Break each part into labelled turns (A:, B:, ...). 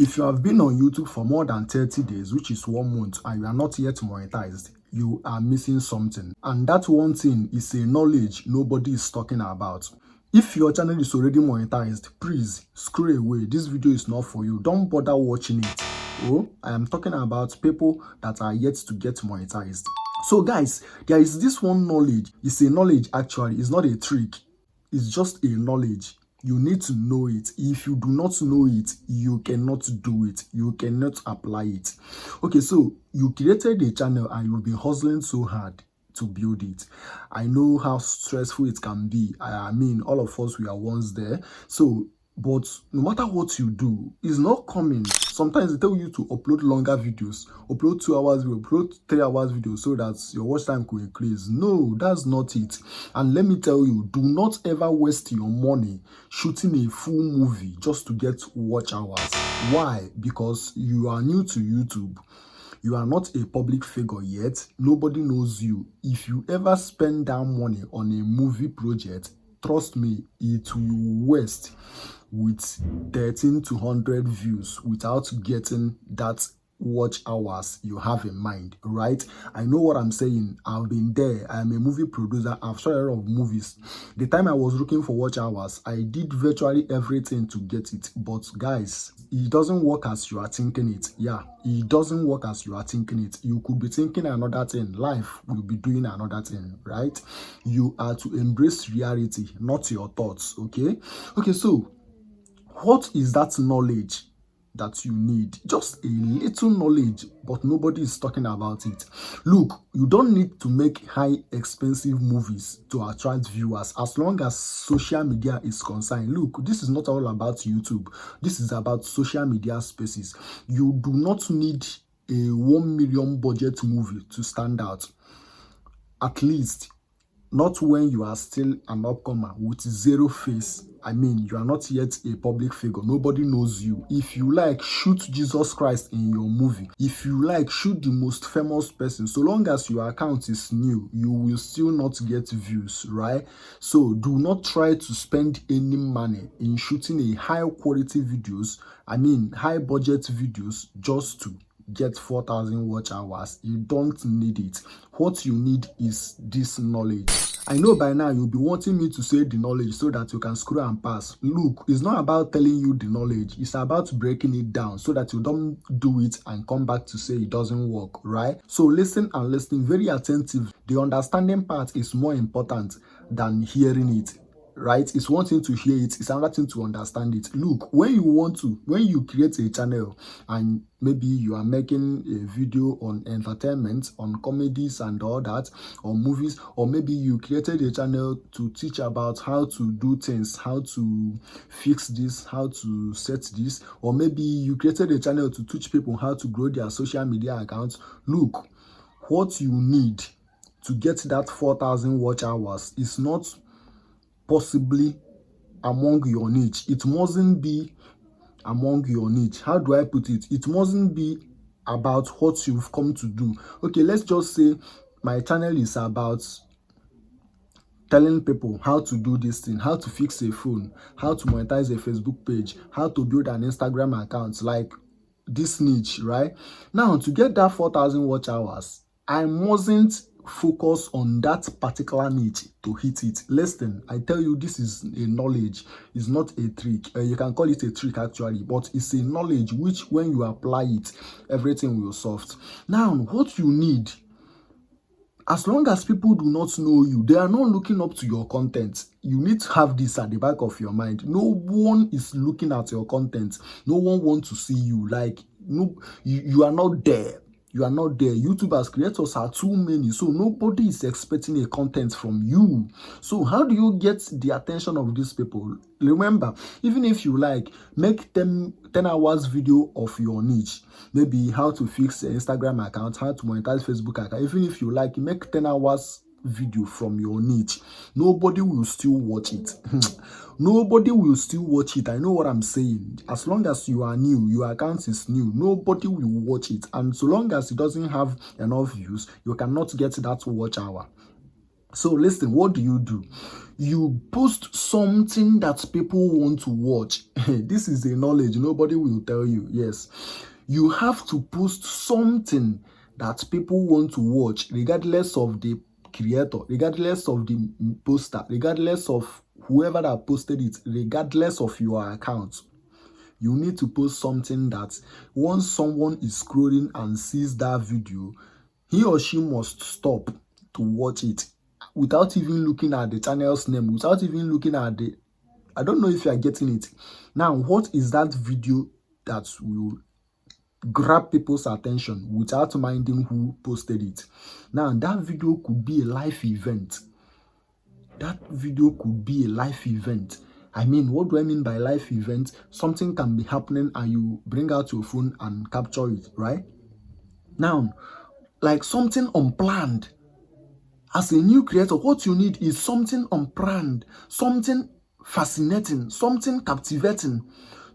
A: If you have been on YouTube for more than 30 days, which is 1 month, and you are not yet monetized, you are missing something. And that one thing is a knowledge nobody is talking about. If your channel is already monetized, please scroll away. This video is not for you. Don't bother watching it. Oh, I am talking about people that are yet to get monetized. So guys, there is this one knowledge. It's a knowledge actually. It's not a trick. It's just a knowledge. You need to know it. If you do not know it, you cannot do it. You cannot apply it. Okay, so you created a channel and you've been hustling so hard to build it. I know how stressful it can be. I mean, all of us, we are once there. So, but no matter what you do, it's not coming. Sometimes they tell you to upload longer videos, upload 2 hours video, upload 3 hours video so that your watch time could increase. No, that's not it. And let me tell you, do not ever waste your money shooting a full movie just to get watch hours. Why? Because you are new to YouTube. You are not a public figure yet. Nobody knows you. If you ever spend that money on a movie project, trust me, it will waste with 13 to 100 views without getting that watch hours you have in mind, right? I know what I'm saying. I've been there. I'm a movie producer. I've shot a lot of movies. The time I was looking for watch hours, I did virtually everything to get it. But guys, it doesn't work as you are thinking it. Yeah, it doesn't work as you are thinking it. You could be thinking another thing. Life will be doing another thing, right? You are to embrace reality, not your thoughts, okay? Okay, so what is that knowledge that you need? Just a little knowledge, but nobody is talking about it. Look, you don't need to make high expensive movies to attract viewers as long as social media is concerned. Look, this is not all about YouTube. This is about social media spaces. You do not need a 1 million budget movie to stand out. At least not when you are still an upcomer with zero face. I mean, you are not yet a public figure. Nobody knows you. If you like, shoot Jesus Christ in your movie. If you like, shoot the most famous person. So long as your account is new, you will still not get views, right? So do not try to spend any money in shooting a high quality videos. I mean, high budget videos just to get 4,000 watch hours. You don't need it. What you need is this knowledge. I know by now you'll be wanting me to say the knowledge so that you can scroll and pass. Look, it's not about telling you the knowledge. It's about breaking it down so that you don't do it and come back to say it doesn't work, right? So listen and listen very attentive. The understanding part is more important than hearing it. Right? It's one thing to hear it, it's another thing to understand it. Look, when you create a channel and maybe you are making a video on entertainment, on comedies and all that, or movies, or maybe you created a channel to teach about how to do things, how to fix this, how to set this, or maybe you created a channel to teach people how to grow their social media accounts. Look, what you need to get that 4,000 watch hours is not possibly among your niche. It mustn't be among your niche. How do I put it? It mustn't be about what you've come to do. Okay, let's just say my channel is about telling people how to do this thing, how to fix a phone, how to monetize a Facebook page, how to build an Instagram account, like this niche, right? Now, to get that 4,000 watch hours, I mustn't focus on that particular niche to hit it. Listen, I tell you, this is a knowledge. It's not a trick. You can call it a trick actually, but it's a knowledge which when you apply it, everything will solve. Now, what you need, as long as people do not know you, they are not looking up to your content. You need to have this at the back of your mind. No one is looking at your content. No one wants to see you. Like, no, you are not there. You are not there. YouTubers, creators are too many, so nobody is expecting a content from you. So how do you get the attention of these people? Remember, even if you like, make 10 hours video of your niche. Maybe how to fix an Instagram account, how to monetize Facebook account. Even if you like, make 10 hours video from your niche. Nobody will still watch it. Nobody will still watch it. I know what I'm saying. As long as you are new, your account is new, nobody will watch it. And so long as it doesn't have enough views, you cannot get that watch hour. So listen, what do? You post something that people want to watch. This is a knowledge nobody will tell you. Yes, you have to post something that people want to watch, regardless of the creator, regardless of the poster, regardless of whoever that posted it, regardless of your account. You need to post something that once someone is scrolling and sees that video, he or she must stop to watch it without even looking at the channel's name, without even looking at the, I don't know if you are getting it. Now, what is that video that will grab people's attention without minding who posted it? Now, that video could be a live event. That video could be a live event. I mean, what do I mean by live event? Something can be happening and you bring out your phone and capture it, right? Now, like something unplanned. As a new creator, what you need is something unplanned, something fascinating, something captivating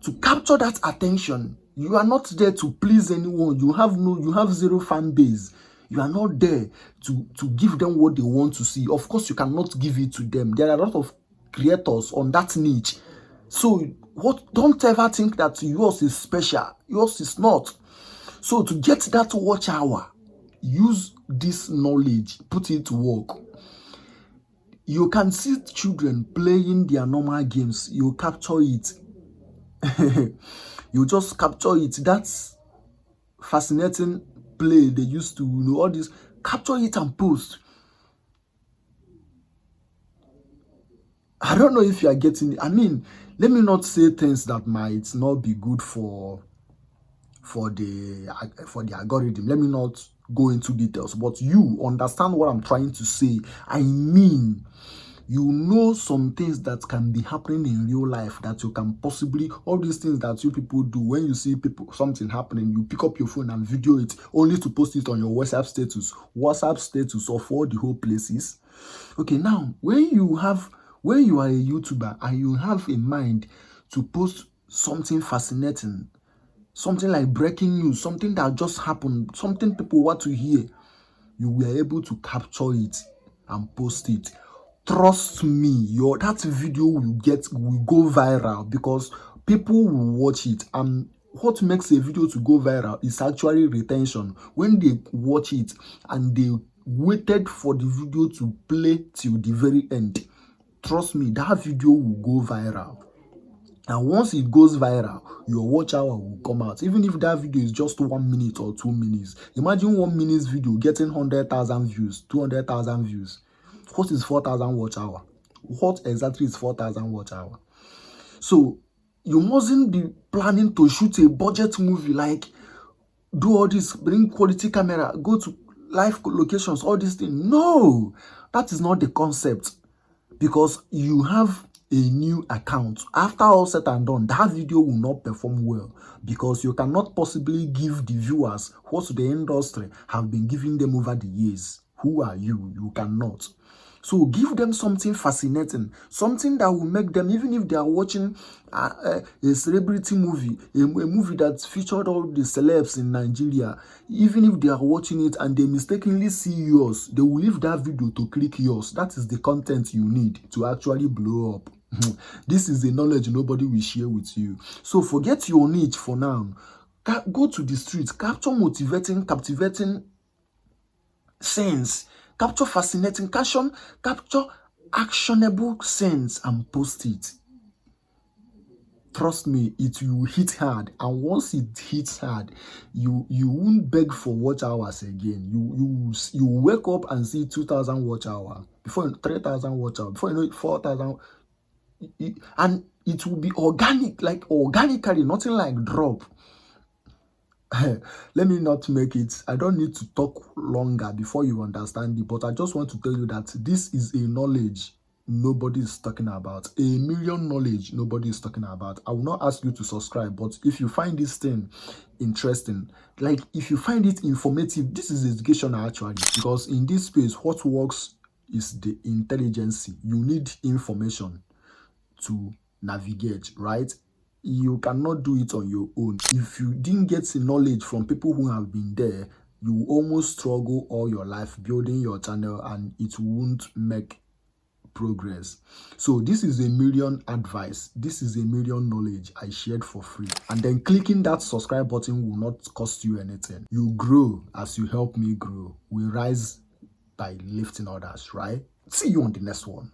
A: to capture that attention. You are not there to please anyone. You have zero fan base. You are not there to give them what they want to see. Of course, you cannot give it to them. There are a lot of creators on that niche. So don't ever think that yours is special. Yours is not. So to get that watch hour, use this knowledge, put it to work. You can see children playing their normal games. You capture it. You just capture it. That's fascinating play they used to, all this. Capture it and post. I don't know if you are getting it. I mean, let me not say things that might not be good for the algorithm. Let me not go into details, but you understand what I'm trying to say. I mean, you know some things that can be happening in real life that you can possibly, all these things that you people do, when you see something happening, you pick up your phone and video it only to post it on your WhatsApp status of all the whole places. Okay, now when you are a YouTuber and you have a mind to post something fascinating, something like breaking news, something that just happened, something people want to hear, you were able to capture it and post it. Trust me, that video will go viral because people will watch it. And what makes a video to go viral is actually retention. When they watch it and they waited for the video to play till the very end, trust me, that video will go viral. And once it goes viral, your watch hour will come out. Even if that video is just 1 minute or 2 minutes. Imagine 1 minute's video getting 100,000 views, 200,000 views. What is 4,000 watch hour? What exactly is 4,000 watch hour? So you mustn't be planning to shoot a budget movie, like do all this, bring quality camera, go to live locations, all these things. No, that is not the concept. Because you have a new account. After all said and done, that video will not perform well because you cannot possibly give the viewers what the industry have been giving them over the years. Who are you? You cannot. So give them something fascinating, something that will make them, even if they are watching a celebrity movie, a movie that featured all the celebs in Nigeria, even if they are watching it and they mistakenly see yours, they will leave that video to click yours. That is the content you need to actually blow up. This is the knowledge nobody will share with you. So forget your niche for now. Go to the streets, capture motivating, captivating scenes. Capture fascinating, capture actionable sense and post it. Trust me, it will hit hard. And once it hits hard, you won't beg for watch hours again. You wake up and see 2,000 watch hour, before 3,000 watch hour, before you know it, 4,000. And it will be organic, like organically, nothing like drop. Let me not make it, I don't need to talk longer before you understand it, but I just want to tell you that this is a knowledge nobody is talking about, a million knowledge nobody is talking about. I will not ask you to subscribe, but if you find this thing interesting, like if you find it informative, this is educational actually, because in this space what works is the intelligence. You need information to navigate, right? You cannot do it on your own. If you didn't get the knowledge from people who have been there, you will almost struggle all your life building your channel and it won't make progress. So this is a million advice, this is a million knowledge I shared for free, and then clicking that subscribe button will not cost you anything. You grow as you help me grow. We rise by lifting others, right? See you on the next one.